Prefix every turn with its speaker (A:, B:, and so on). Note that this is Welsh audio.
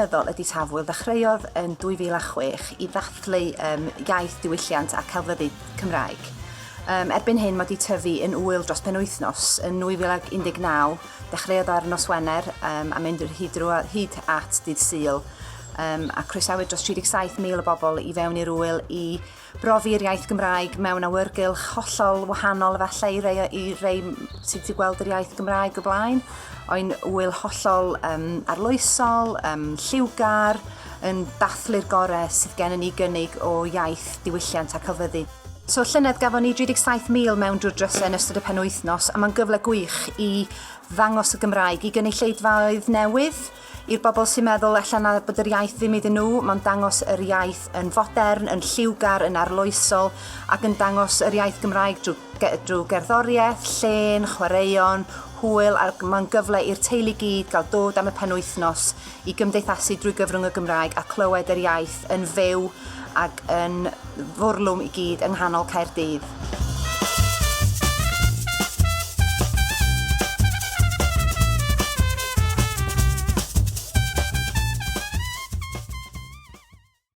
A: hanesyddol ydy Tafwyl ddechreuodd yn 2006 i ddathlu iaith, diwylliant a celfyddydd Cymraeg. Erbyn hyn mae wedi tyfu yn wyl dros penwythnos yn 2019, dechreuodd ar nos Wener a mynd hyd at dydd Sul. A croesawyd dros 37,000 o bobl i fewn i'r wyl i brofi'r iaith Gymraeg mewn awyrgylch hollol wahanol efallai i rei sydd wedi gweld yr iaith Gymraeg o blaen. Oedd wyl hollol arloesol, lliwgar, yn dathlu'r gorau sydd gen ni gynnig o iaith, diwylliant a celfyddydd. So llynedd gafon ni 37,000 mewn drwy'r drysau yn ystod y penwythnos, a mae'n gyfle gwych i ddangos y Gymraeg i gynulleidfaoedd newydd. I'r bobl sy'n meddwl allan bod yr iaith ddim iddyn nhw, mae'n dangos yr iaith yn fodern, yn lliwgar, yn arloesol, ac yn dangos yr iaith Gymraeg drwy gerddoriaeth, llên, chwaraeon, hwyl, ac mae'n gyfle i'r teulu gyd gael dod am y penwythnos i gymdeithasu drwy gyfrwng y Gymraeg a clywed yr iaith yn fyw ac yn fwrlwm i gyd yng nghanol Caerdydd.